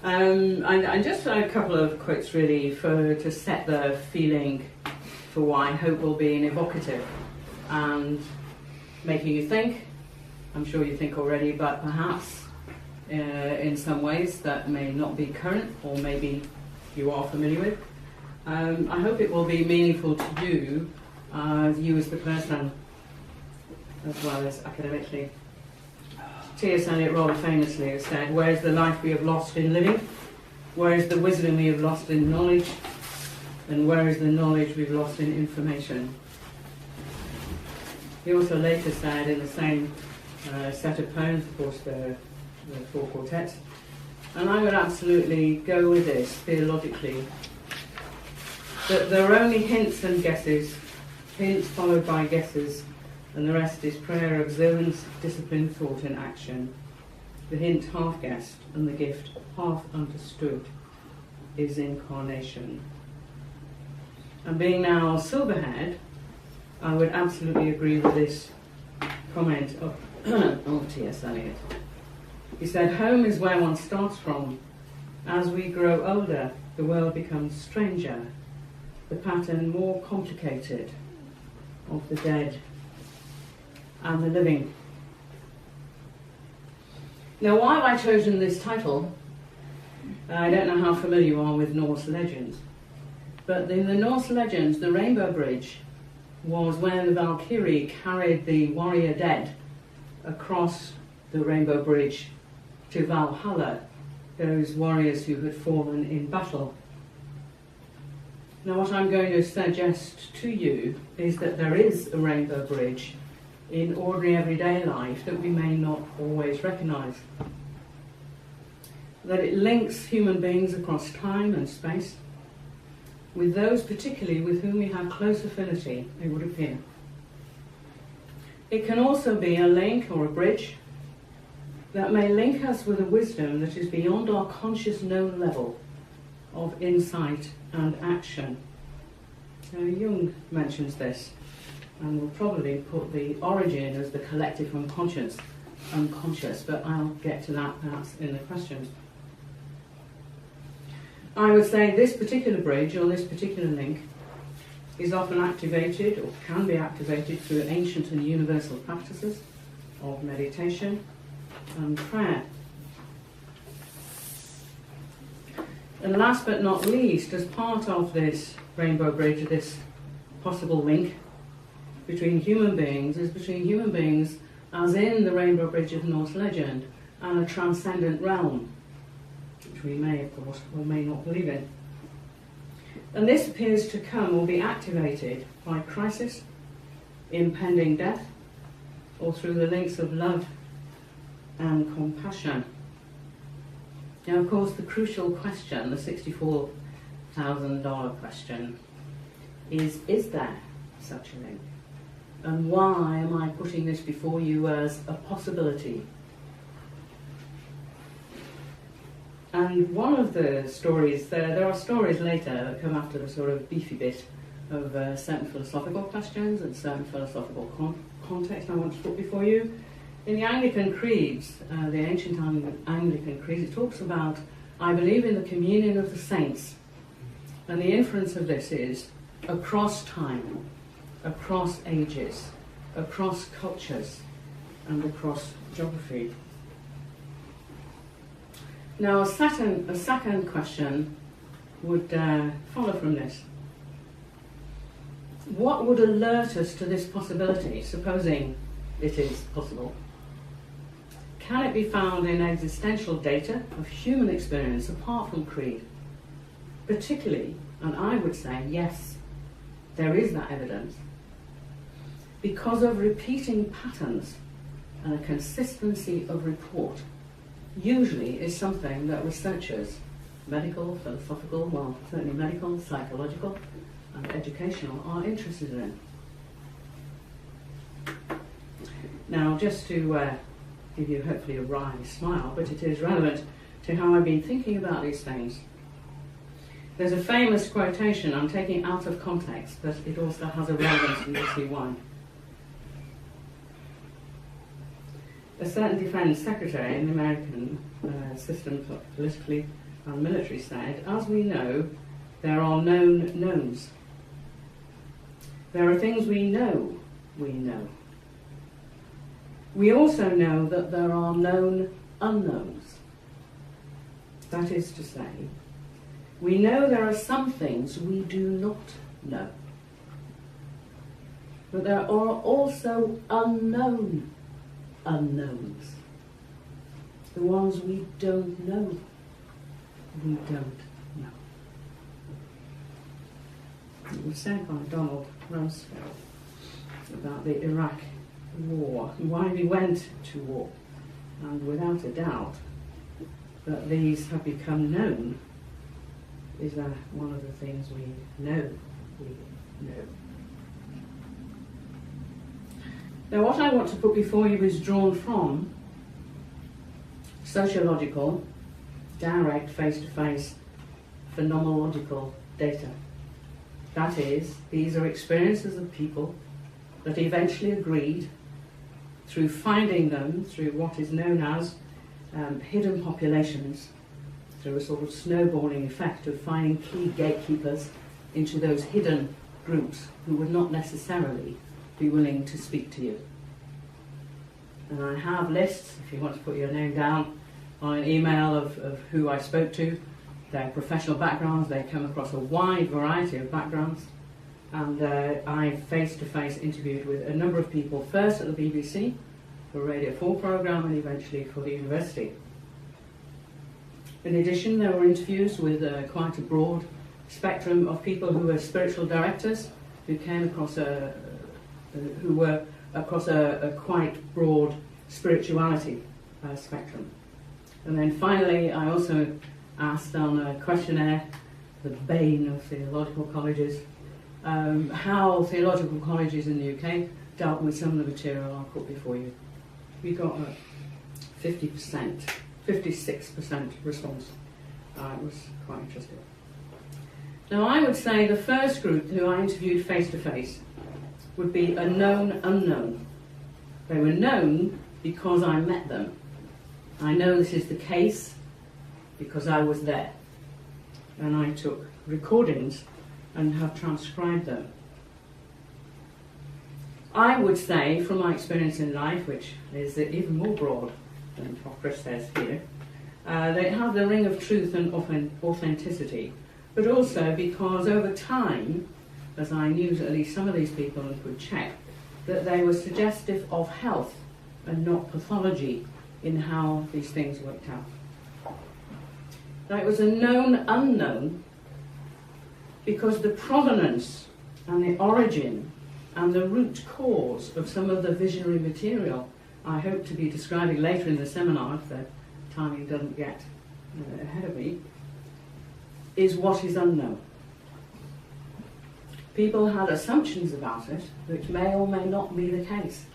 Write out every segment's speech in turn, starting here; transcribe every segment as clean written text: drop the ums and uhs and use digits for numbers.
And just a couple of quotes really to set the feeling for why hope will be an evocative and making you think. I'm sure you think already, but perhaps in some ways that may not be current, or maybe you are familiar with. I hope it will be meaningful to you as the person, as well as academically. T.S. Eliot rather famously has said, "Where is the life we have lost in living? Where is the wisdom we have lost in knowledge? And where is the knowledge we've lost in information?" He also later said in the same set of poems, of course, the four quartets, and I would absolutely go with this theologically, that there are only hints and guesses, hints followed by guesses, and the rest is prayer, observance, discipline, thought, and action. The hint half guessed and the gift half understood is incarnation. And being now silverhaired, I would absolutely agree with this comment of T.S. Eliot. He said, "Home is where one starts from. As we grow older, the world becomes stranger, the pattern more complicated of the dead and the living." Now, why have I chosen this title? I don't know how familiar you are with Norse legends, but in the Norse legends, the Rainbow Bridge was when the Valkyrie carried the warrior dead across the Rainbow Bridge to Valhalla, those warriors who had fallen in battle. Now, what I'm going to suggest to you is that there is a Rainbow Bridge in ordinary everyday life that we may not always recognise. That it links human beings across time and space with those particularly with whom we have close affinity, it would appear. It can also be a link or a bridge that may link us with a wisdom that is beyond our conscious known level of insight and action. Now, Jung mentions this, and will probably put the origin as the collective unconscious, but I'll get to that perhaps in the questions. I would say this particular bridge or this particular link is often activated or can be activated through ancient and universal practices of meditation and prayer. And last but not least, as part of this Rainbow Bridge, this possible link between human beings, is between human beings as in the Rainbow Bridge of Norse legend and a transcendent realm, which we may, of course, or may not believe in. And this appears to come or be activated by crisis, impending death, or through the links of love and compassion. Now, of course, the crucial question, the $64,000 question, is there such a link? And why am I putting this before you as a possibility? And one of the stories, there are stories later that come after the sort of beefy bit of certain philosophical questions and certain philosophical context I want to put before you. In the Anglican creeds, the ancient Anglican creeds, it talks about, I believe in the communion of the saints. And the inference of this is across time, across ages, across cultures, and across geography. Now, a second question would follow from this. What would alert us to this possibility, supposing it is possible? Can it be found in existential data of human experience apart from creed? Particularly, and I would say, yes, there is that evidence, because of repeating patterns and a consistency of report usually is something that researchers, medical, philosophical, well, certainly medical, psychological, and educational, are interested in. Now, just to give you hopefully a wry smile, but it is relevant to how I've been thinking about these things. There's a famous quotation I'm taking out of context, but it also has a relevance, and you'll see why. A certain defense secretary in the American system, politically and military said, as we know, there are known knowns. There are things we know we know. We also know that there are known unknowns. That is to say, we know there are some things we do not know. But there are also unknown unknowns. The ones we don't know. We don't know. It was said by Donald Rumsfeld about the Iraq war and why we went to war. And without a doubt, that these have become known is one of the things we know. Now, what I want to put before you is drawn from sociological, direct, face-to-face, phenomenological data. That is, these are experiences of people that eventually agreed through finding them through what is known as hidden populations, through a sort of snowballing effect of finding key gatekeepers into those hidden groups who would not necessarily be willing to speak to you. And I have lists, if you want to put your name down, on an email of who I spoke to, their professional backgrounds. They come across a wide variety of backgrounds. And I face-to-face interviewed with a number of people, first at the BBC, for a Radio 4 programme, and eventually for the university. In addition, there were interviews with quite a broad spectrum of people who were spiritual directors, who came across who were across a quite broad spirituality spectrum. And then finally, I also asked on a questionnaire, the bane of theological colleges, how theological colleges in the UK dealt with some of the material I'll put before you. We got a 56% response. It was quite interesting. Now, I would say the first group who I interviewed face-to-face would be a known unknown. They were known because I met them. I know this is the case because I was there. And I took recordings and have transcribed them. I would say, from my experience in life, which is even more broad than what Chris says here, they have the ring of truth and authenticity, but also because over time, as I knew at least some of these people and could check, that they were suggestive of health and not pathology in how these things worked out. Now, it was a known unknown because the provenance and the origin and the root cause of some of the visionary material I hope to be describing later in the seminar, if the timing doesn't get ahead of me, is what is unknown. People had assumptions about it, which may or may not be the case.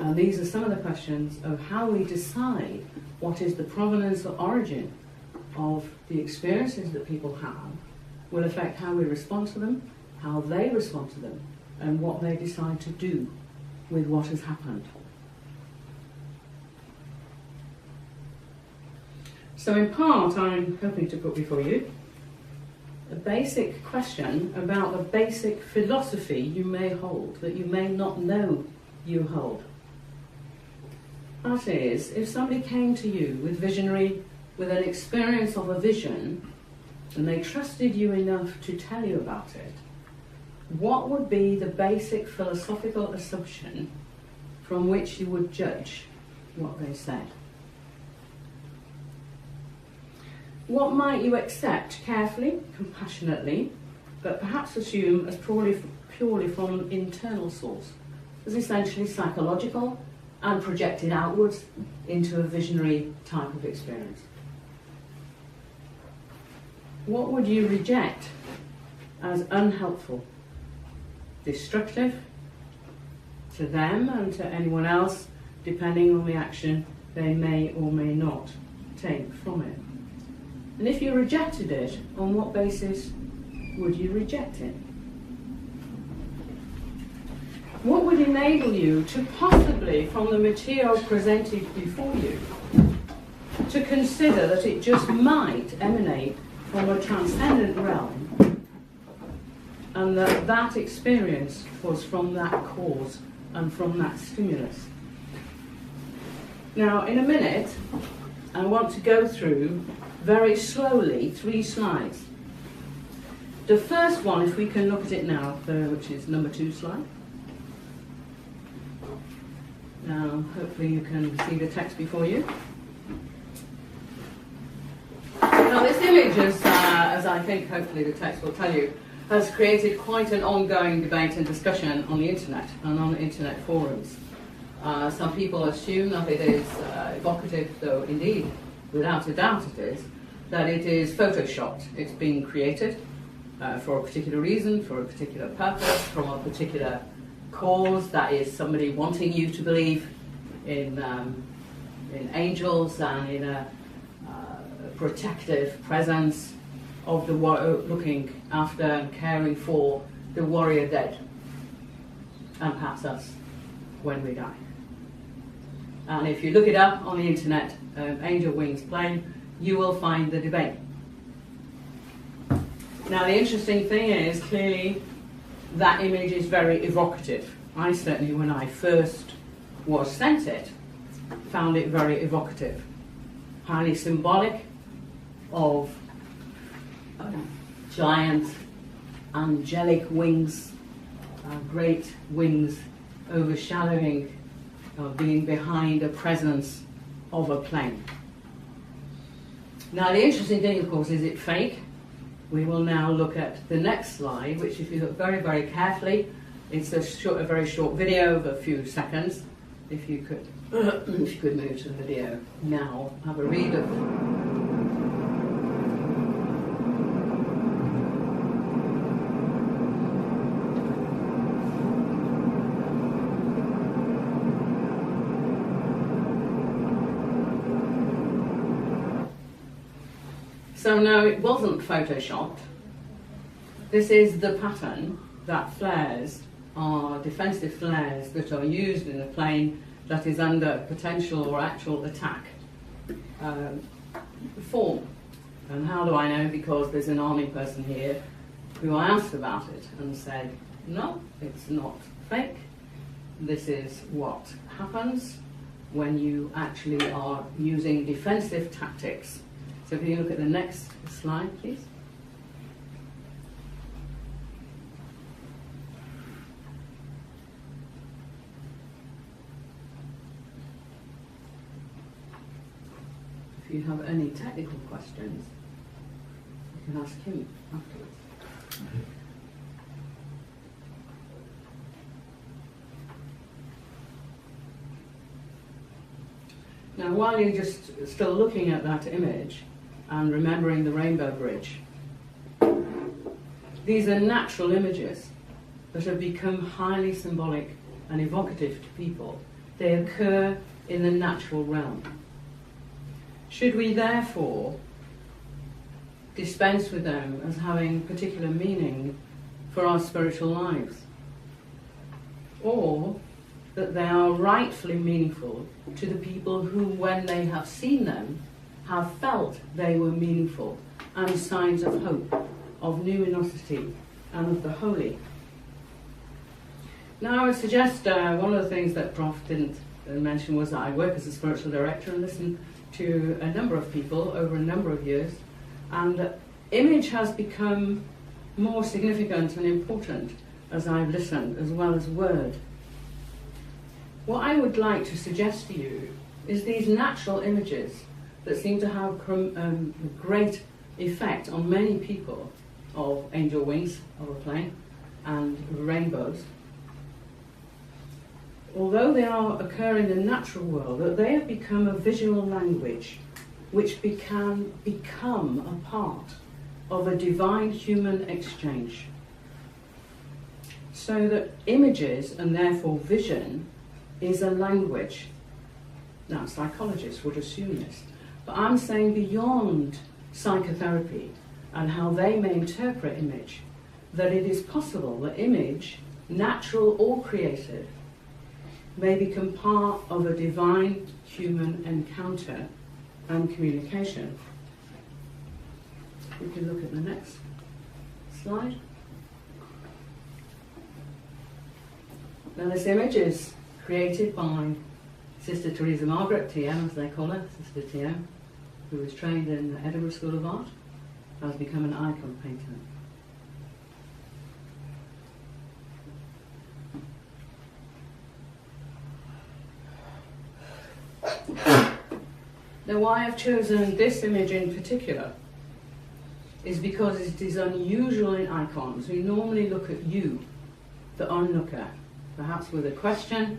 And these are some of the questions of how we decide what is the provenance or origin of the experiences that people have will affect how we respond to them, how they respond to them, and what they decide to do with what has happened. So in part, I'm hoping to put before you a basic question about the basic philosophy you may hold, that you may not know you hold. That is, if somebody came to you with an experience of a vision, and they trusted you enough to tell you about it, what would be the basic philosophical assumption from which you would judge what they said? What might you accept carefully, compassionately, but perhaps assume as purely from an internal source, as essentially psychological and projected outwards into a visionary type of experience? What would you reject as unhelpful, destructive to them and to anyone else, depending on the action they may or may not take from it? And if you rejected it, on what basis would you reject it? What would enable you to possibly, from the material presented before you, to consider that it just might emanate from a transcendent realm, and that that experience was from that cause and from that stimulus. Now, in a minute, I want to go through very slowly 3 slides. The first one, if we can look at it now, which is number 2 slide. Now, hopefully you can see the text before you. Now, this image, as I think hopefully the text will tell you, has created quite an ongoing debate and discussion on the internet and on internet forums. Some people assume that it is evocative, though indeed, without a doubt it is, that it is photoshopped. It's being created for a particular reason, for a particular purpose, from a particular cause, that is somebody wanting you to believe in angels and in a protective presence of the looking after and caring for the warrior dead, and perhaps us when we die. And if you look it up on the internet, angel wings plane, you will find the debate. Now, the interesting thing is, clearly, that image is very evocative. I certainly, when I first was sent it, found it very evocative, highly symbolic of giant angelic wings, great wings overshadowing, being behind a presence of a plane. Now, the interesting thing, of course, is it fake? We will now look at the next slide, which, if you look very, very carefully, it's a very short video of a few seconds. If you could, if you could move to the video now, have a read of. So no, it wasn't photoshopped. This is the pattern that flares are defensive flares that are used in a plane that is under potential or actual attack form. And how do I know? Because there's an army person here who I asked about it and said, no, it's not fake. This is what happens when you actually are using defensive tactics. So if you look at the next slide, please. If you have any technical questions, you can ask him afterwards. Now, while you're just still looking at that image and remembering the Rainbow Bridge, these are natural images that have become highly symbolic and evocative to people. They occur in the natural realm. Should we therefore dispense with them as having particular meaning for our spiritual lives? Or that they are rightfully meaningful to the people who, when they have seen them, have felt they were meaningful and signs of hope, of numinosity, and of the holy. Now, I would suggest one of the things that Prof didn't mention was that I work as a spiritual director and listen to a number of people over a number of years, and image has become more significant and important as I've listened, as well as word. What I would like to suggest to you is these natural images that seem to have a great effect on many people of angel wings of a plane and rainbows. Although they are occurring in the natural world, that they have become a visual language which can become a part of a divine human exchange. So that images, and therefore vision, is a language. Now, psychologists would assume this, but I'm saying beyond psychotherapy and how they may interpret image, that it is possible that image, natural or created, may become part of a divine human encounter and communication. We can look at the next slide. Now this image is created by Sister Teresa Margaret, TM as they call her, Sister TM, who was trained in the Edinburgh School of Art, has become an icon painter. Now why I've chosen this image in particular is because it is unusual in icons. We normally look at you, the onlooker, perhaps with a question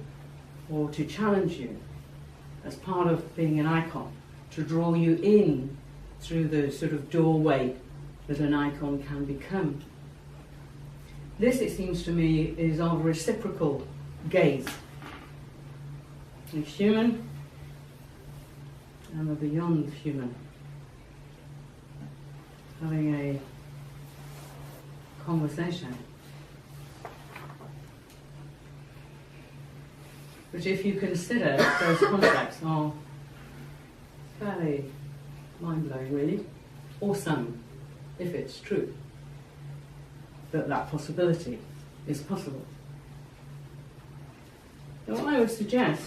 or to challenge you as part of being an icon, to draw you in through the sort of doorway that an icon can become. This, it seems to me, is of reciprocal gaze. It's human and the beyond human, having a conversation. Which, if you consider those concepts, are fairly mind-blowing, really. Awesome, if it's true, that that possibility is possible. Now, what I would suggest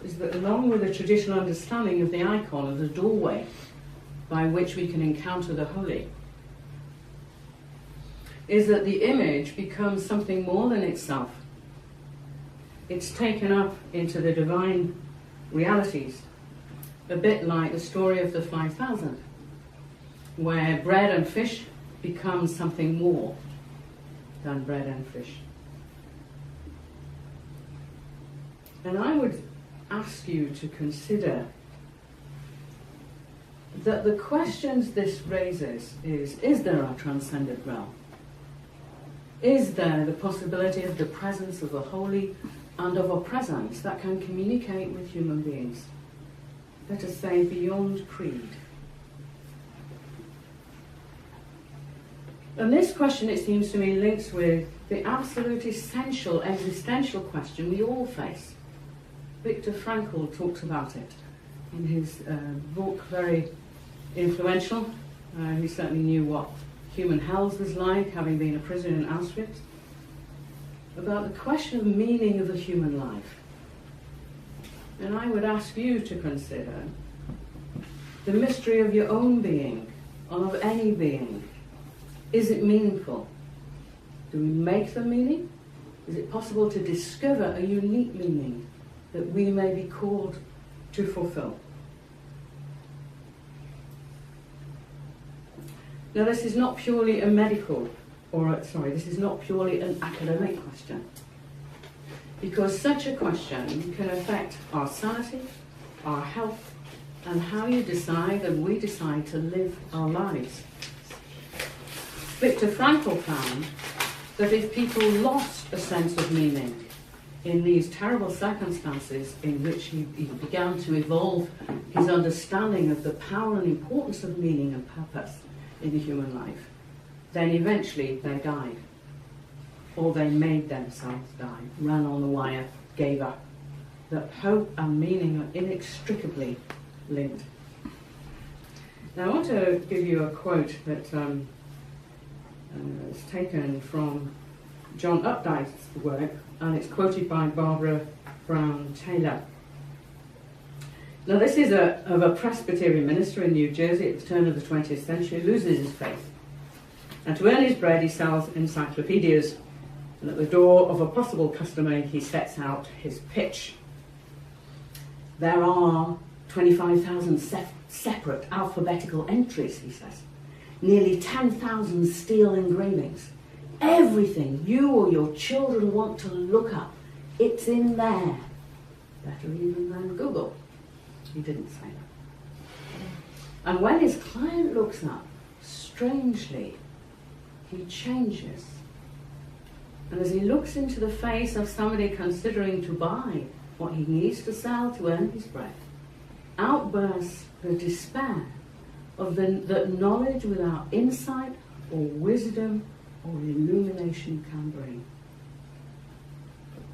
is that along with the traditional understanding of the icon as a doorway by which we can encounter the holy, is that the image becomes something more than itself. It's taken up into the divine realities, a bit like the story of the 5,000, where bread and fish become something more than bread and fish. And I would ask you to consider that the questions this raises is there a transcendent realm? Is there the possibility of the presence of the holy and of a presence that can communicate with human beings? Let us say beyond creed. And this question, it seems to me, links with the absolute essential existential question we all face. Viktor Frankl talks about it in his book, very influential. He certainly knew what human hells was like, having been a prisoner in Auschwitz, about the question of meaning of a human life. And I would ask you to consider the mystery of your own being, of any being. Is it meaningful? Do we make the meaning? Is it possible to discover a unique meaning that we may be called to fulfill? Now, this is not purely a medical, this is not purely an academic question, because such a question can affect our sanity, our health, and how you decide and we decide to live our lives. Viktor Frankl found that if people lost a sense of meaning in these terrible circumstances in which he began to evolve his understanding of the power and importance of meaning and purpose in the human life, then eventually they died, or they made themselves die, ran on the wire, gave up. That hope and meaning are inextricably linked. Now I want to give you a quote that is taken from John Updike's work, and it's quoted by Barbara Brown Taylor. Now this is of a Presbyterian minister in New Jersey at the turn of the 20th century, who loses his faith. And to earn his bread he sells encyclopedias, and at the door of a possible customer he sets out his pitch. There are 25,000 separate alphabetical entries, he says. Nearly 10,000 steel engravings. Everything you or your children want to look up, it's in there. Better even than Google. He didn't say that. And when his client looks up, strangely, he changes. And as he looks into the face of somebody considering to buy what he needs to sell to earn his bread, outbursts the despair of that knowledge without insight or wisdom or illumination can bring.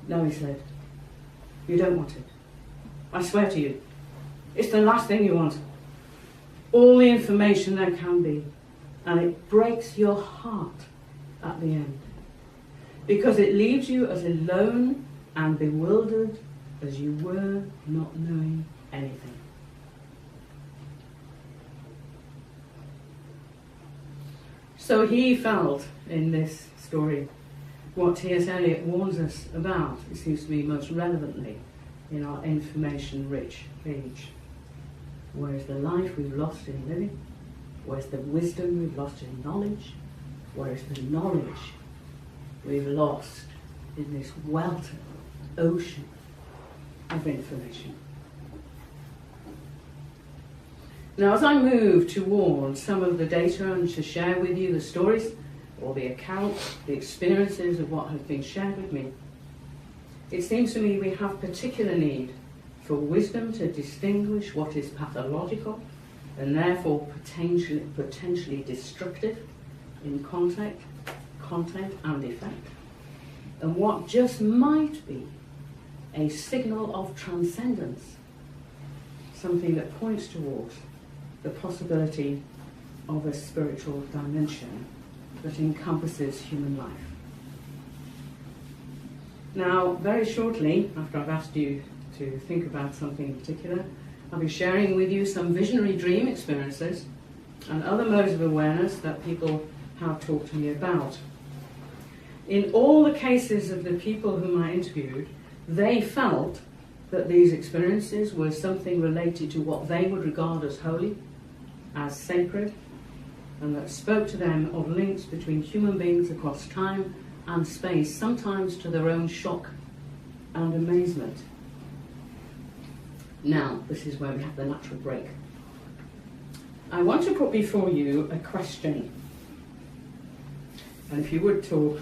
No, he said, you don't want it. I swear to you, it's the last thing you want. all the information there can be, and it breaks your heart at the end, because it leaves you as alone and bewildered as you were, not knowing anything. So he felt in this story what T.S. Eliot warns us about, it seems to me most relevantly, in our information-rich age. Where's the life we've lost in living? Where's the wisdom we've lost in knowledge? Where's the knowledge we've lost in this welter, ocean of information? Now, as I move towards some of the data and to share with you the stories or the accounts, the experiences of what has been shared with me, it seems to me we have particular need for wisdom to distinguish what is pathological and therefore potentially destructive in content and effect, and what just might be a signal of transcendence, something that points towards the possibility of a spiritual dimension that encompasses human life. Now, very shortly, after I've asked you to think about something in particular, I'll be sharing with you some visionary dream experiences and other modes of awareness that people have talked to me about. In all the cases of the people whom I interviewed, they felt that these experiences were something related to what they would regard as holy, as sacred, and that spoke to them of links between human beings across time and space, sometimes to their own shock and amazement. Now, this is where we have the natural break. I want to put before you a question. And if you would talk,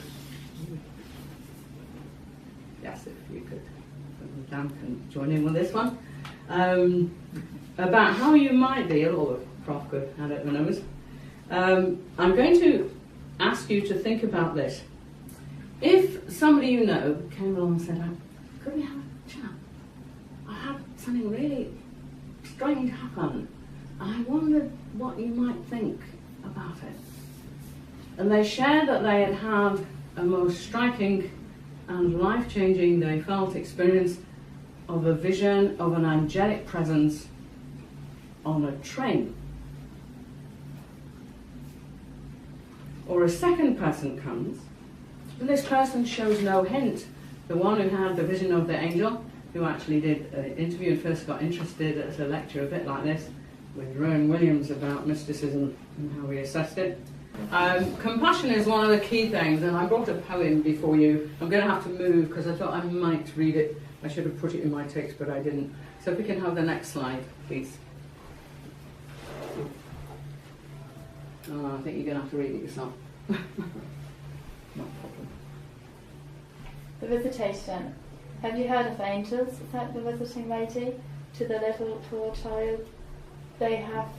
yes, if you could, Dan can join in with this one, about how you might deal, or Prof could add it when I was. I'm going to ask you to think about this. If somebody you know came along and said, could we have a chat? I had something really strange happen. I wondered what you might think about it. And they shared that they had had a most striking and life-changing, they felt, experience of a vision of an angelic presence on a train. Or a second person comes, and this person shows no hint. The one who had the vision of the angel, who actually did an interview and first got interested at a lecture a bit like this with Rowan Williams about mysticism and how we assessed it. Compassion is one of the key things, and I brought a poem before you. I'm going to have to move because I thought I might read it. I should have put it in my text, but I didn't. So if we can have the next slide, please. Oh, I think you're going to have to read it yourself. Not a problem. The Visitation. Have you heard of angels? Said the visiting lady to the little poor child. They have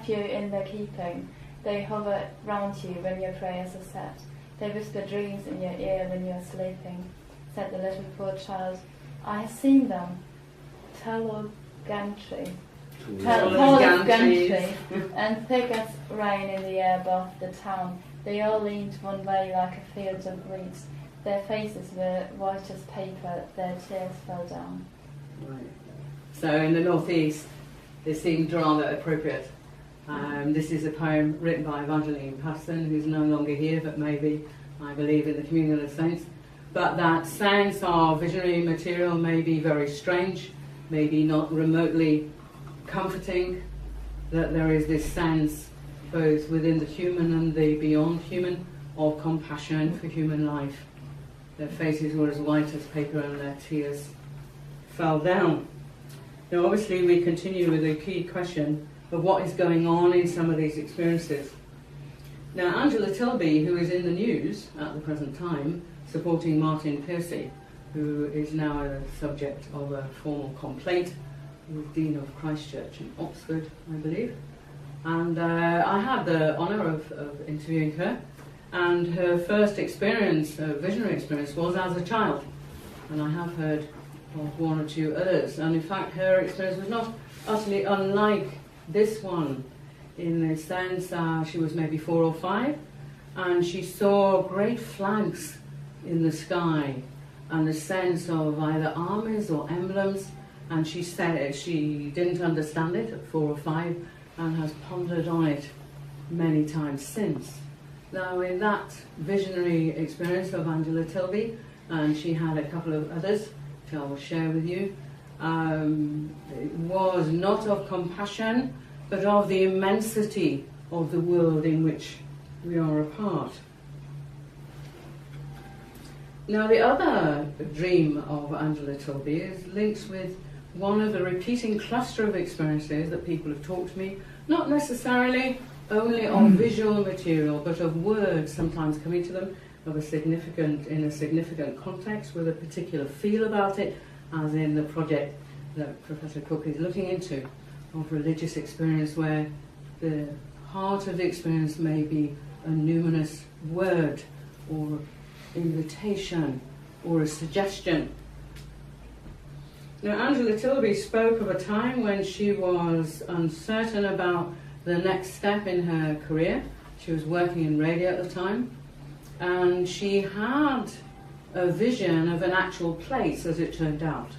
you in their keeping. They hover round you when your prayers are said. They whisper dreams in your ear when you are sleeping. Said the little poor child, I have seen them. Talbot gantry. And thick as rain in the air above the town. They all leaned one way like a field of reeds. Their faces were white as paper, their tears fell down. Right. So in the northeast, it seemed rather appropriate. This is a poem written by Evangeline Passon, who's no longer here, but maybe, I believe, in the Communion of Saints. But that sense of visionary material may be very strange, maybe not remotely comforting, that there is this sense, both within the human and the beyond human, of compassion for human life. Their faces were as white as paper and their tears fell down. Now obviously we continue with the key question of what is going on in some of these experiences. Now Angela Tilby, who is in the news at the present time, supporting Martin Piercy, who is now a subject of a formal complaint with Dean of Christ Church in Oxford, I believe. And I had the honour of interviewing her, and her first experience, visionary experience, was as a child. And I have heard of one or two others. And in fact, her experience was not utterly unlike this one, in the sense she was maybe 4 or 5, and she saw great flags in the sky, and the sense of either armies or emblems, and she said she didn't understand it at 4 or 5, and has pondered on it many times since. Now, in that visionary experience of Angela Tilby, and she had a couple of others which I will share with you, it was not of compassion, but of the immensity of the world in which we are a part. Now, the other dream of Angela Tilby is linked with one of the repeating cluster of experiences that people have taught to me, not necessarily only of visual material, but of words sometimes coming to them in a significant context with a particular feel about it, as in the project that Professor Cook is looking into, of religious experience, where the heart of the experience may be a numinous word or invitation or a suggestion. Now, Angela Tilby spoke of a time when she was uncertain about the next step in her career. She was working in radio at the time, and she had a vision of an actual place, as it turned out.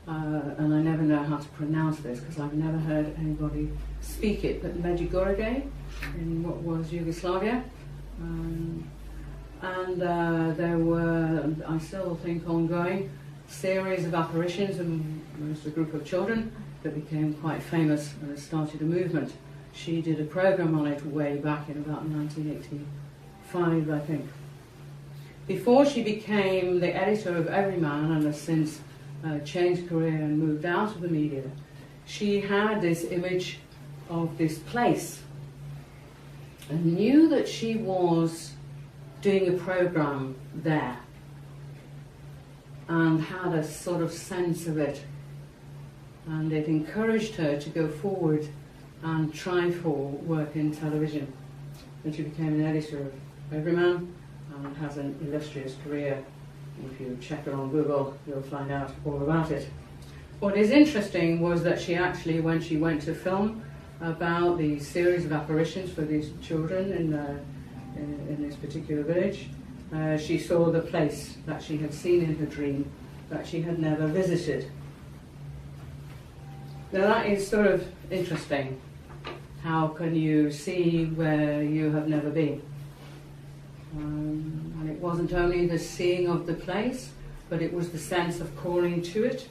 And I never know how to pronounce this because I've never heard anybody speak it, but Medjugorje in what was Yugoslavia. There were, I still think, ongoing series of apparitions, and there was a group of children that became quite famous and started a movement. She did a program on it way back in about 1985, I think. Before she became the editor of Everyman and has since changed career and moved out of the media, she had this image of this place and knew that she was doing a program there and had a sort of sense of it, and it encouraged her to go forward and try for work in television. And she became an editor of Everyman and has an illustrious career. If you check her on Google, you'll find out all about it. What is interesting was that she actually, when she went to film about the series of apparitions for these children in this particular village, she saw the place that she had seen in her dream that she had never visited. Now that is sort of interesting. How can you see where you have never been? And it wasn't only the seeing of the place, but it was the sense of calling to it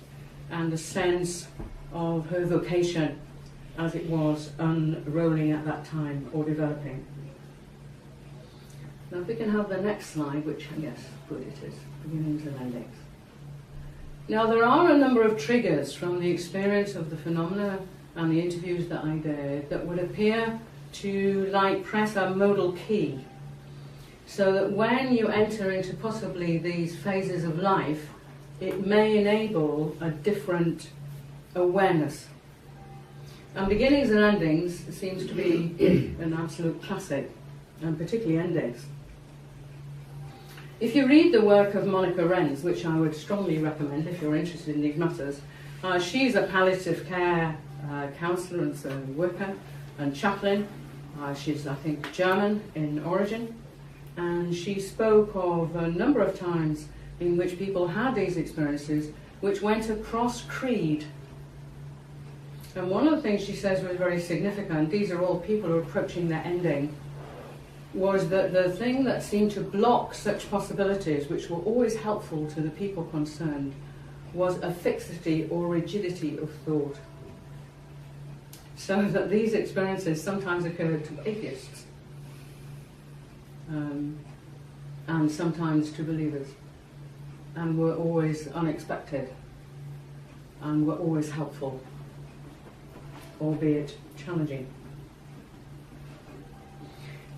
and the sense of her vocation as it was unrolling at that time or developing. Now if we can have the next slide, which yes, good it is, beginnings and endings. Now there are a number of triggers from the experience of the phenomena and the interviews that I did that would appear to like press a modal key, so that when you enter into possibly these phases of life, it may enable a different awareness. And beginnings and endings seems to be an absolute classic, and particularly endings. If you read the work of Monica Renz, which I would strongly recommend if you're interested in these matters, she's a palliative care counsellor and worker and chaplain. She's, I think, German in origin, and she spoke of a number of times in which people had these experiences which went across creed. And one of the things she says was very significant, these are all people who are approaching their ending, was that the thing that seemed to block such possibilities, which were always helpful to the people concerned, was a fixity or rigidity of thought. So that these experiences sometimes occurred to atheists, and sometimes to believers, and were always unexpected, and were always helpful, albeit challenging.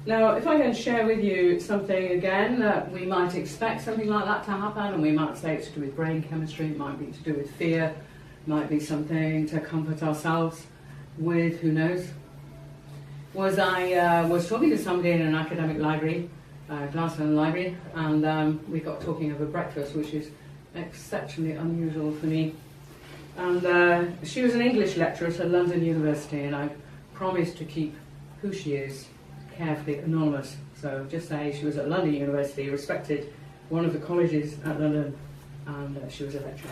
Now, if I can share with you something again that we might expect something like that to happen, and we might say it's to do with brain chemistry, it might be to do with fear, it might be something to comfort ourselves with, who knows. I was talking to somebody in an academic library, Glasgow Library, and we got talking over breakfast, which is exceptionally unusual for me. And she was an English lecturer at London University, and I promised to keep who she is carefully anonymous. So just say she was at London University, respected one of the colleges at London, and she was a lecturer.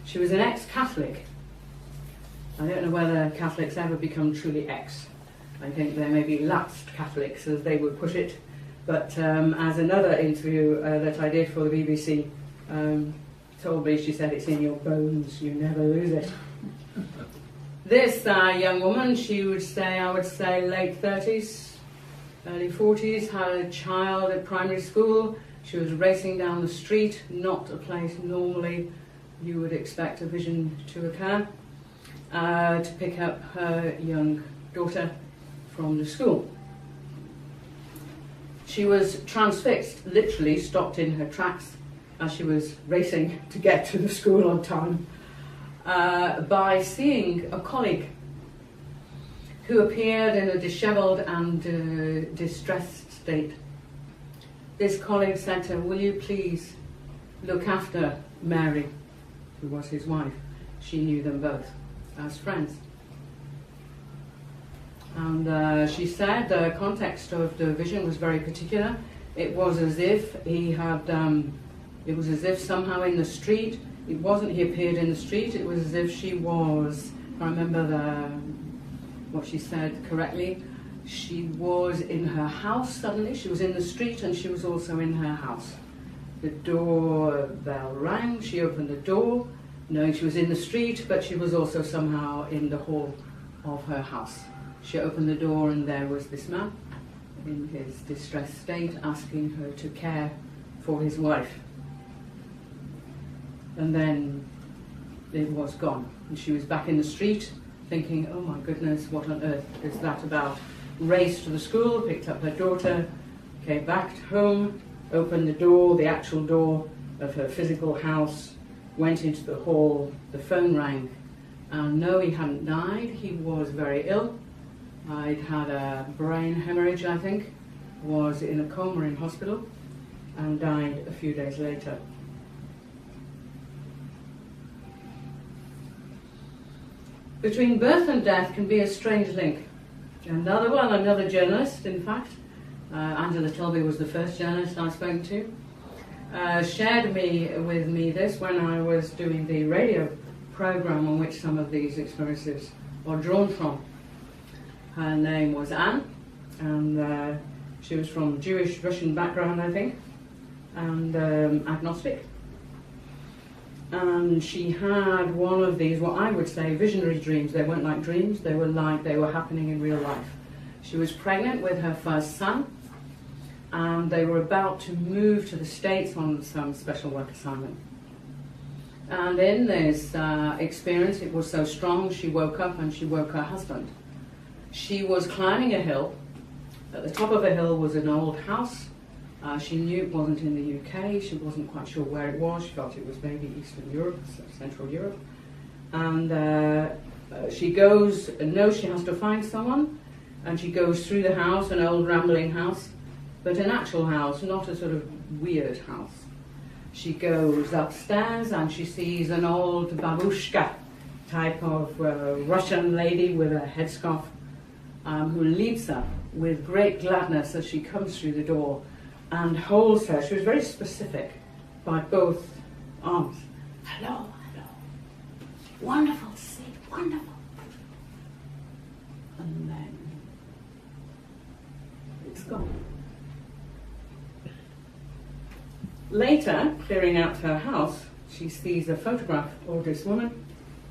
She was an ex-Catholic. I don't know whether Catholics ever become truly ex. I think there may be lapsed Catholics, as they would put it. But as another interview that I did for the BBC told me, she said, it's in your bones, you never lose it. This young woman, she would say, I would say late 30s, early 40s, had a child at primary school. She was racing down the street, not a place normally you would expect a vision to occur, to pick up her young daughter from the school. She was transfixed, literally stopped in her tracks as she was racing to get to the school on time, by seeing a colleague who appeared in a dishevelled and distressed state. This colleague said to her, will you please look after Mary, who was his wife. She knew them both as friends. And she said the context of the vision was very particular. It was as if he had, it was as if somehow in the street, it wasn't he appeared in the street, it was as if she was, if I remember what she said correctly, she was in her house suddenly. She was in the street and she was also in her house. The doorbell rang, she opened the door, knowing she was in the street, but she was also somehow in the hall of her house. She opened the door and there was this man in his distressed state asking her to care for his wife. And then it was gone. And she was back in the street thinking, oh my goodness, what on earth is that about? Raced to the school, picked up her daughter, came back home, opened the door, the actual door of her physical house, went into the hall, the phone rang, and no, he hadn't died, he was very ill. I'd had a brain hemorrhage, I think, was in a coma in hospital, and died a few days later. Between birth and death can be a strange link. Another journalist, in fact, Angela Talbot was the first journalist I spoke to, shared with me this when I was doing the radio program on which some of these experiences are drawn from. Her name was Anne, and she was from Jewish Russian background, I think, and agnostic. And she had one of these, what I would say, visionary dreams. They weren't like dreams, they were like they were happening in real life. She was pregnant with her first son, and they were about to move to the States on some special work assignment. And in this experience, it was so strong, she woke up and she woke her husband. She was climbing a hill. At the top of the hill was an old house. She knew it wasn't in the UK. She wasn't quite sure where it was. She felt it was maybe Eastern Europe, Central Europe. And she knows she has to find someone, and she goes through the house, an old rambling house, but an actual house, not a sort of weird house. She goes upstairs and she sees an old babushka type of Russian lady with a headscarf who leads her with great gladness as she comes through the door and holds her. She was very specific by both arms. Hello, hello. Wonderful to see, wonderful. And then it's gone. Later, clearing out her house, she sees a photograph of this woman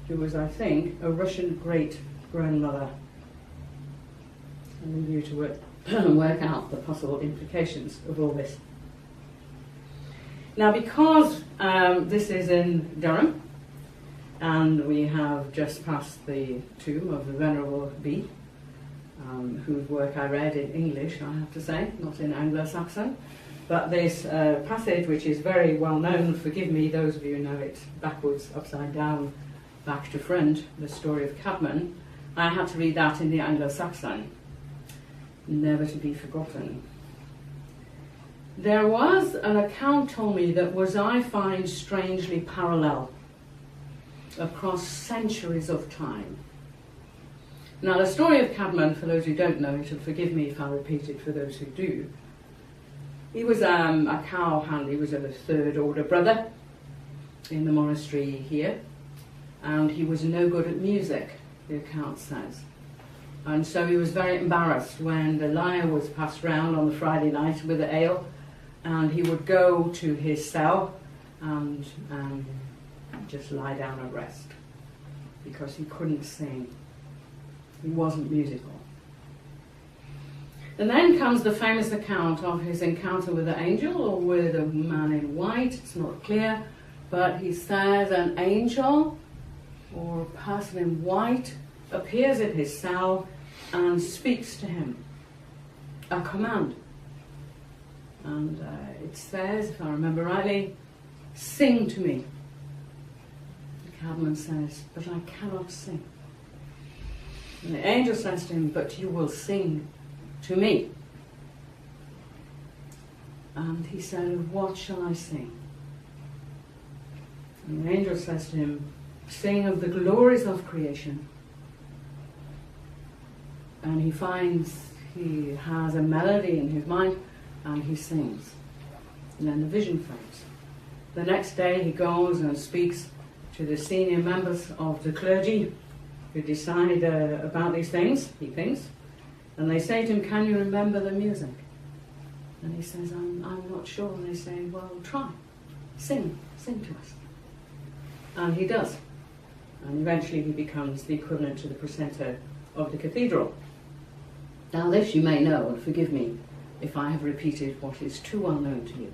who was, I think, a Russian great-grandmother. I leave you to work out the possible implications of all this. Now, because this is in Durham, and we have just passed the tomb of the Venerable B, whose work I read in English, I have to say, not in Anglo-Saxon, but this passage, which is very well known, forgive me, those of you who know it backwards, upside down, back to front, the story of Cabman, I had to read that in the Anglo-Saxon. Never to be forgotten. there was an account told me that was, I find, strangely parallel across centuries of time. Now, the story of Cabman, for those who don't know it, and forgive me if I repeat it for those who do, he was a cowhand. He was a third order brother in the monastery here, and he was no good at music, the account says. And so he was very embarrassed when the lyre was passed round on the Friday night with the ale, and he would go to his cell and just lie down and rest because he couldn't sing. He wasn't musical. And then comes the famous account of his encounter with the angel or with a man in white. It's not clear, but he says an angel or a person in white appears in his cell and speaks to him a command. And it says, if I remember rightly, sing to me. The cabman says, but I cannot sing. And the angel says to him, but you will sing to me. And he said, what shall I sing? And the angel says to him, sing of the glories of creation. And he finds he has a melody in his mind and he sings. And then the vision fades. The next day he goes and speaks to the senior members of the clergy who decide about these things, he thinks. And they say to him, can you remember the music? And he says, I'm not sure. And they say, well, try. Sing to us. And he does. And eventually he becomes the equivalent to the precentor of the cathedral. Now this you may know, and forgive me if I have repeated what is too well known to you.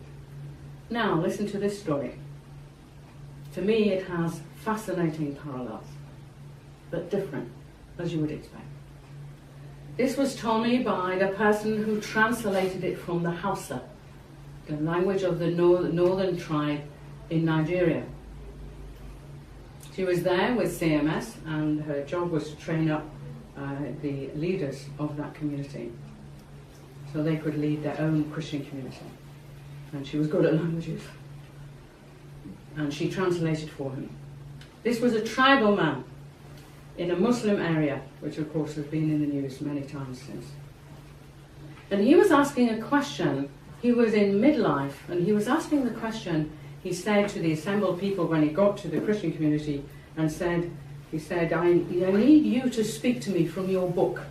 Now listen to this story. To me it has fascinating parallels, but different, as you would expect. This was told me by the person who translated it from the Hausa, the language of the northern tribe in Nigeria. She was there with CMS, and her job was to train up the leaders of that community so they could lead their own Christian community. And she was good at languages. And she translated for him. This was a tribal man in a Muslim area, which of course has been in the news many times since. And he was asking a question. He was in midlife, and he was asking the question, he said to the assembled people when he got to the Christian community, and he said, I need you to speak to me from your book.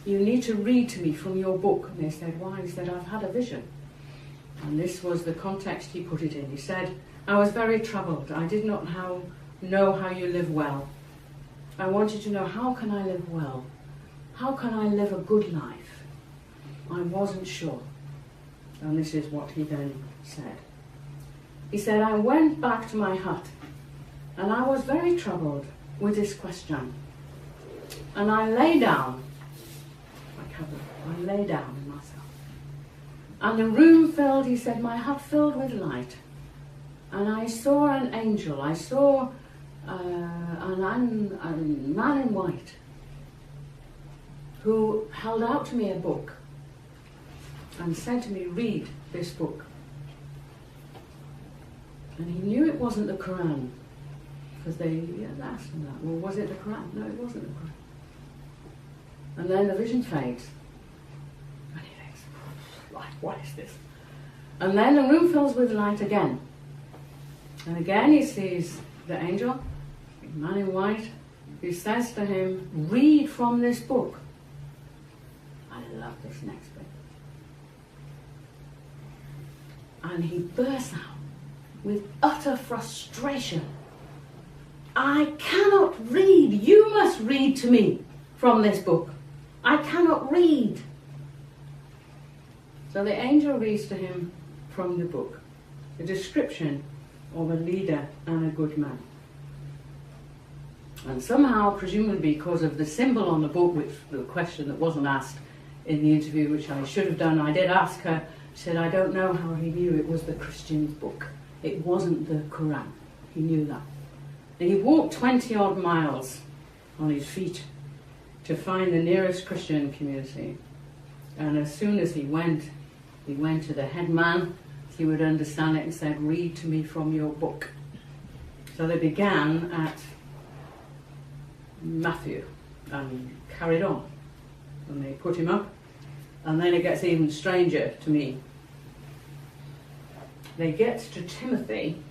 You need to read to me from your book. And they said, why? He said, I've had a vision. And this was the context he put it in. He said, I was very troubled. I did not know how you live well. I wanted to know, how can I live well? How can I live a good life? I wasn't sure. And this is what he then said. He said, I went back to my hut, and I was very troubled with this question. And I lay down, I lay down in myself. And the room filled, he said, my hut filled with light. And I saw an angel, I saw a man in white who held out to me a book and said to me, read this book. And he knew it wasn't the Quran, because they asked him that. Well, was it the Quran? No, it wasn't the Quran. And then the vision fades. And he thinks, what is this? And then the room fills with light again. And again he sees the angel, the man in white, who says to him, read from this book. I love this next bit. And he bursts out with utter frustration. I cannot read. You must read to me from this book. I cannot read. So the angel reads to him from the book, a description of a leader and a good man. And somehow, presumably because of the symbol on the book, which the question that wasn't asked in the interview, which I should have done, I did ask her. She said, I don't know how he knew it was the Christian's book. It wasn't the Quran. He knew that. And he walked 20 odd miles on his feet to find the nearest Christian community. And as soon as he went, He went to the head man, he would understand it, and said, read to me from your book. So they began at Matthew and carried on. And they put him up, and then it gets even stranger to me. They get to Timothy,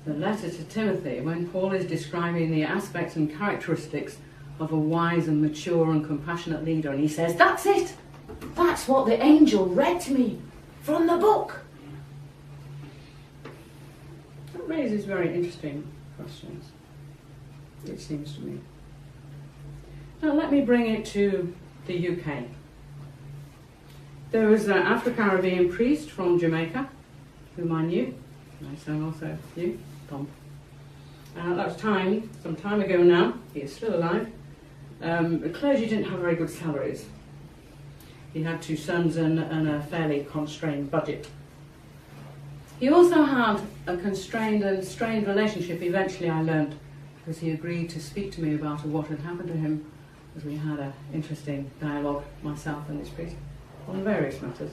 the letter to Timothy, when Paul is describing the aspects and characteristics of a wise and mature and compassionate leader, and he says, that's it! That's what the angel read to me from the book. That raises very interesting questions, it seems to me. Now let me bring it to the UK. There was an Afro-Caribbean priest from Jamaica, whom I knew, and I so also knew, Tom. That was some time ago now, he is still alive. The clergy didn't have very good salaries. He had 2 sons and a fairly constrained budget. He also had a constrained and strained relationship, eventually I learned, because he agreed to speak to me about what had happened to him, as we had an interesting dialogue, myself and this priest, on various matters.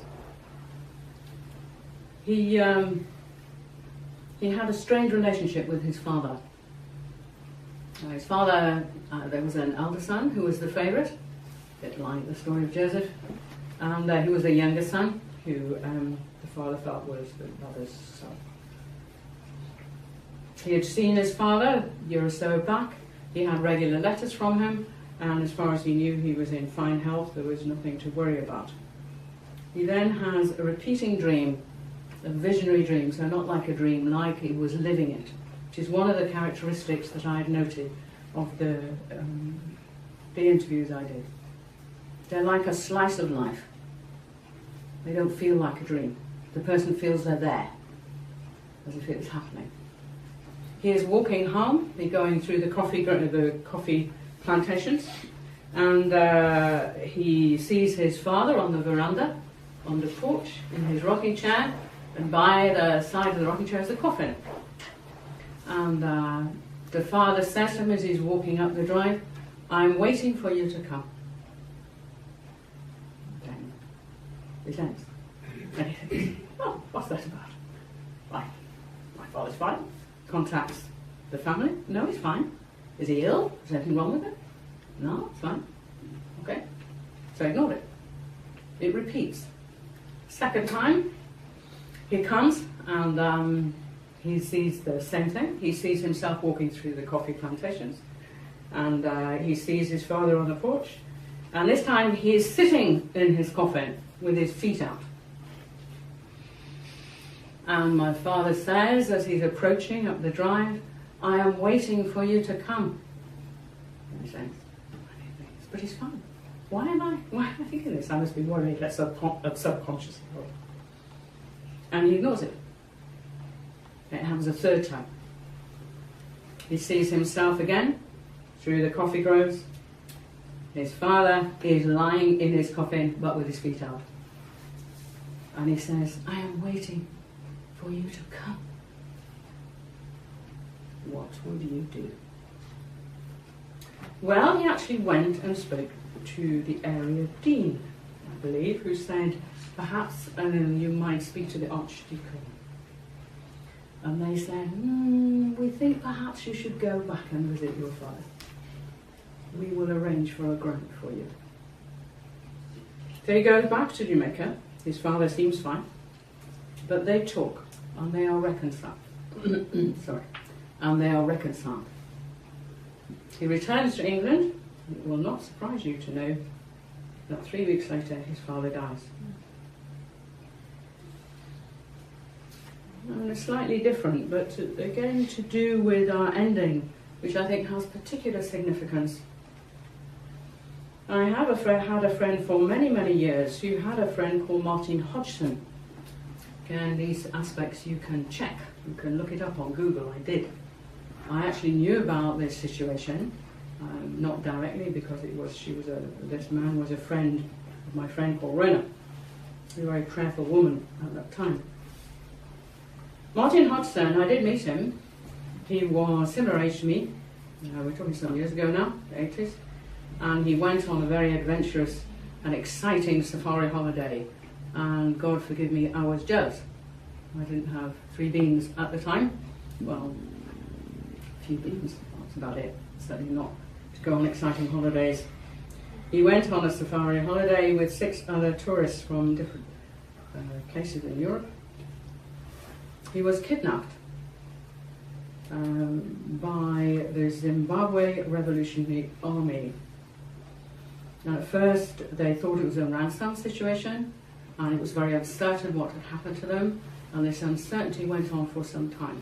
He had a strained relationship with his father. His father, there was an elder son who was the favourite, a bit like the story of Joseph, and he was a younger son who the father felt was the mother's son. He had seen his father a year or so back. He had regular letters from him, and as far as he knew, he was in fine health. There was nothing to worry about. He then has a repeating dream, a visionary dream, so not like a dream, like he was living it, which is one of the characteristics that I had noted of the interviews I did. They're like a slice of life. They don't feel like a dream. The person feels they're there, as if it's happening. He is walking home, he's going through the coffee plantations, and he sees his father on the veranda, on the porch, in his rocking chair, and by the side of the rocking chair is a coffin. And the father says to him as he's walking up the drive, I'm waiting for you to come. Then it ends. And he thinks, oh, what's that about? Why? My father's fine. Contacts the family. No, he's fine. Is he ill? Is anything wrong with him? No, it's fine. Okay. So ignore it. It repeats. Second time, he comes and he sees the same thing. He sees himself walking through the coffee plantations, and he sees his father on the porch, and this time he is sitting in his coffin with his feet out. And my father says, as he's approaching up the drive, I am waiting for you to come. And he says, but he's fine. Why am I thinking this? I must be worried that subconsciously. And he ignores it. It happens a third time. He sees himself again through the coffee groves. His father is lying in his coffin, but with his feet out. And he says, I am waiting for you to come. What would you do? Well, he actually went and spoke to the area dean, I believe, who said, perhaps you might speak to the archdeacon. And they said, we think perhaps you should go back and visit your father. We will arrange for a grant for you. So he goes back to Jamaica. His father seems fine. But they talk, and they are reconciled. Sorry. And they are reconciled. He returns to England. It will not surprise you to know that 3 weeks later his father dies. And it's slightly different, but again to do with our ending, which I think has particular significance. I had a friend for many, many years who had a friend called Martin Hodgson. Again, these aspects you can check. You can look it up on Google. I did. I actually knew about this situation, not directly because this man was a friend of my friend called Rena, a very prayerful woman at that time. Martin Hodgson, I did meet him. He was similar age to me. We're talking some years ago now, the 80s. And he went on a very adventurous and exciting safari holiday and God forgive me, I was jealous. I didn't have 3 beans at the time. Well, a few beans, that's about it. Certainly not to go on exciting holidays. He went on a safari holiday with 6 other tourists from different places in Europe. He was kidnapped by the Zimbabwe Revolutionary Army. Now, at first they thought it was a ransom situation, and it was very uncertain what had happened to them, and this uncertainty went on for some time.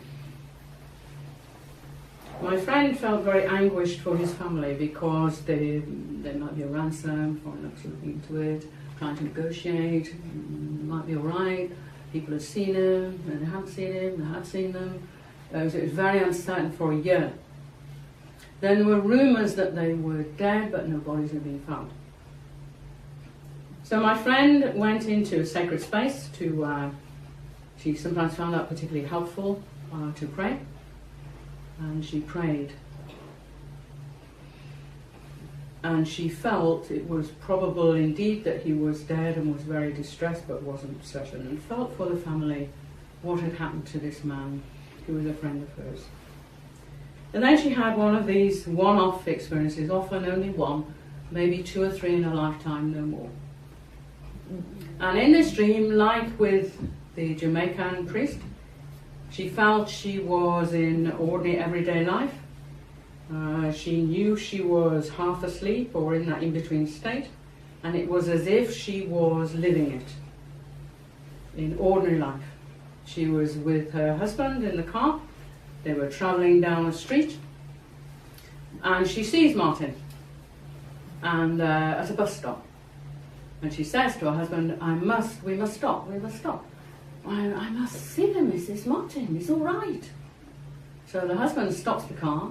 My friend felt very anguished for his family because there might be a ransom, foreign looks looking into it, trying to negotiate, it might be alright, people had seen him, and they hadn't seen him, they had seen them. It was very uncertain for a year. Then there were rumours that they were dead, but no bodies had been found. So my friend went into a sacred space to, she sometimes found that particularly helpful, to pray. And she prayed. And she felt it was probable indeed that he was dead and was very distressed, but wasn't certain, and felt for the family what had happened to this man who was a friend of hers. And then she had one of these one-off experiences, often only one, maybe 2 or 3 in a lifetime, no more. And in this dream, like with the Jamaican priest, she felt she was in ordinary everyday life. She knew she was half asleep or in that in-between state, and it was as if she was living it in ordinary life. She was with her husband in the car. They were travelling down a street, and she sees Martin and at a bus stop. And she says to her husband, we must stop. I must see the Mrs. Martin, it's all right. So the husband stops the car,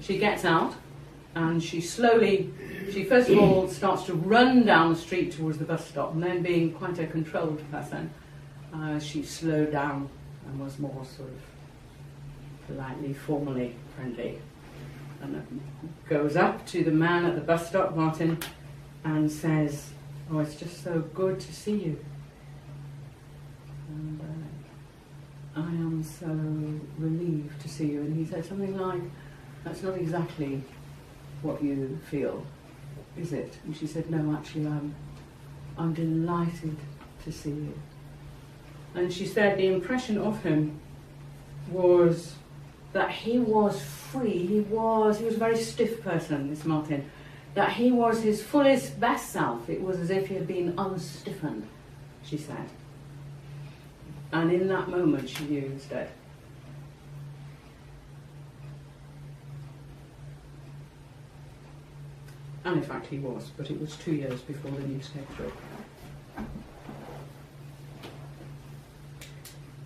she gets out, and she first of all starts to run down the street towards the bus stop, and then, being quite a controlled person, she slowed down and was more sort of politely, formally friendly. And goes up to the man at the bus stop, Martin, and says, "Oh, it's just so good to see you. And I am so relieved to see you." And he said something like, "That's not exactly what you feel, is it?" And she said, "No, actually, I'm delighted to see you." And she said the impression of him was that he was free. He was a very stiff person, this Martin. That he was his fullest, best self. It was as if he had been unstiffened, she said. And in that moment, she knew he was dead. And in fact, he was, but it was 2 years before the news came through.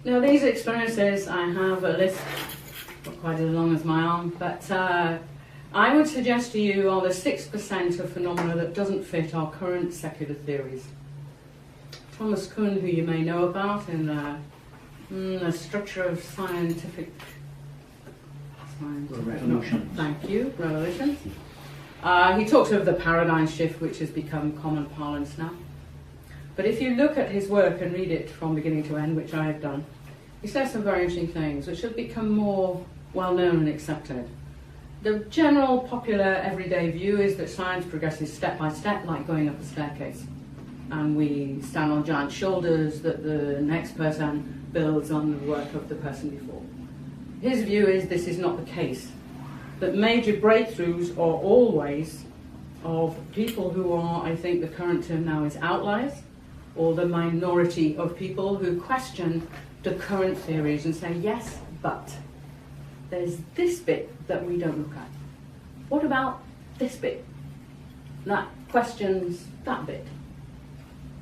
Now, these experiences, I have a list, not quite as long as my arm, but I would suggest to you are the 6% of phenomena that doesn't fit our current secular theories. Thomas Kuhn, who you may know about in the structure of scientific revolutions. Thank you, revolutions. He talks of the paradigm shift, which has become common parlance now. But if you look at his work and read it from beginning to end, which I have done, he says some very interesting things which have become more well-known and accepted. The general popular everyday view is that science progresses step by step, like going up a staircase. And we stand on giant shoulders that the next person builds on the work of the person before. His view is this is not the case. That major breakthroughs are always of people who are, I think the current term now is outliers, or the minority of people who question the current theories and say, yes, but there's this bit that we don't look at. What about this bit? That questions that bit,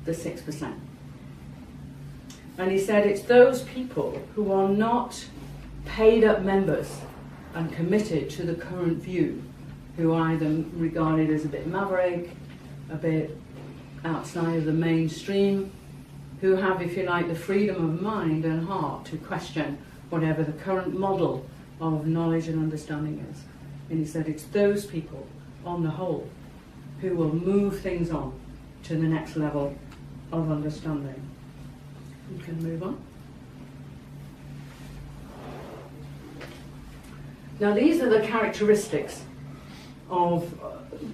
the 6%. And he said it's those people who are not paid up members and committed to the current view, who are either regarded as a bit maverick, a bit outside of the mainstream, who have, if you like, the freedom of mind and heart to question whatever the current model of knowledge and understanding is. And he said it's those people, on the whole, who will move things on to the next level of understanding. We can move on. Now these are the characteristics of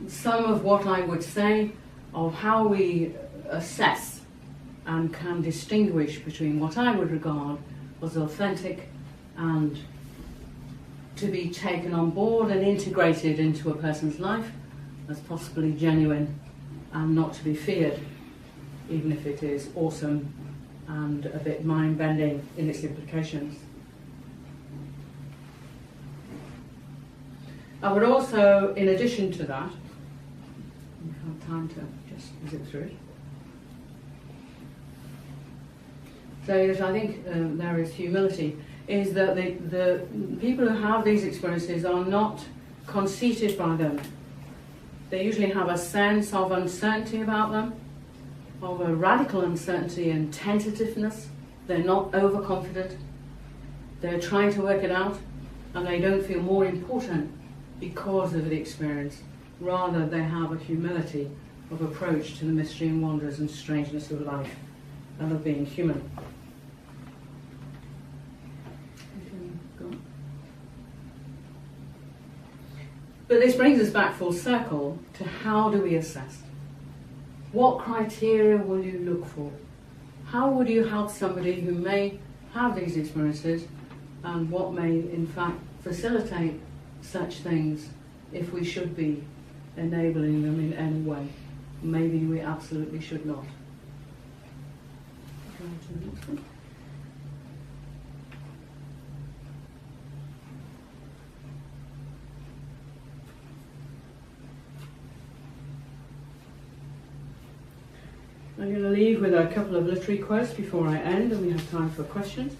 some of what I would say of how we assess and can distinguish between what I would regard as authentic and to be taken on board and integrated into a person's life as possibly genuine and not to be feared, even if it is awesome and a bit mind-bending in its implications. I would also, in addition to that, we have time to just zip through it. So yes, I think there is humility, is that the people who have these experiences are not conceited by them. They usually have a sense of uncertainty about them, of a radical uncertainty and tentativeness. They're not overconfident. They're trying to work it out, and they don't feel more important because of the experience. Rather, they have a humility of approach to the mystery and wonders and strangeness of life and of being human. But this brings us back full circle to how do we assess? What criteria will you look for? How would you help somebody who may have these experiences, and what may in fact facilitate such things if we should be enabling them in any way? Maybe we absolutely should not. Go to the next one. I'm going to leave with a couple of literary quotes before I end, and we have time for questions.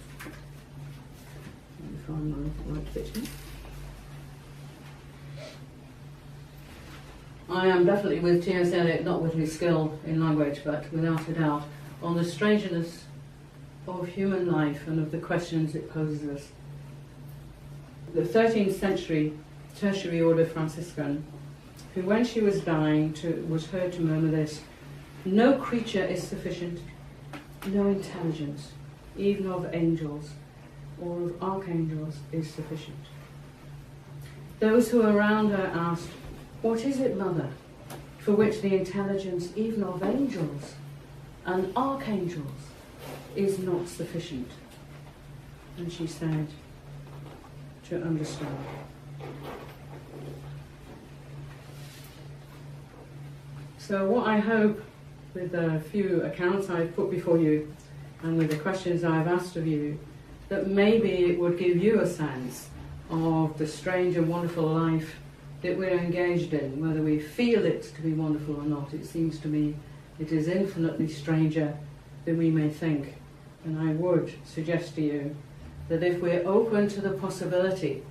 Let me find my right bit here. I am definitely with T.S. Eliot, not with his skill in language, but without a doubt, on the strangeness of human life and of the questions it poses us. The 13th century tertiary order Franciscan, who when she was dying was heard to murmur this: "No creature is sufficient, no intelligence, even of angels or of archangels, is sufficient." Those who were around her asked, "What is it, Mother, for which the intelligence even of angels and archangels is not sufficient?" And she said, "To understand." So what I hope, with the few accounts I've put before you and with the questions I've asked of you, that maybe it would give you a sense of the strange and wonderful life that we're engaged in, whether we feel it to be wonderful or not. It seems to me it is infinitely stranger than we may think. And I would suggest to you that if we're open to the possibility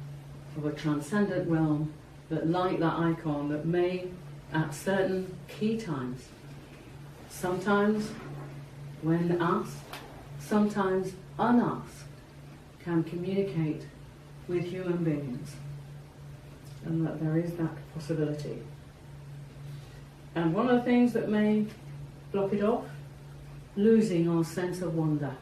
of a transcendent realm that, like that icon, that may, at certain key times, sometimes when asked, sometimes unasked, can communicate with human beings, and that there is that possibility. And one of the things that may block it off, losing our sense of wonder.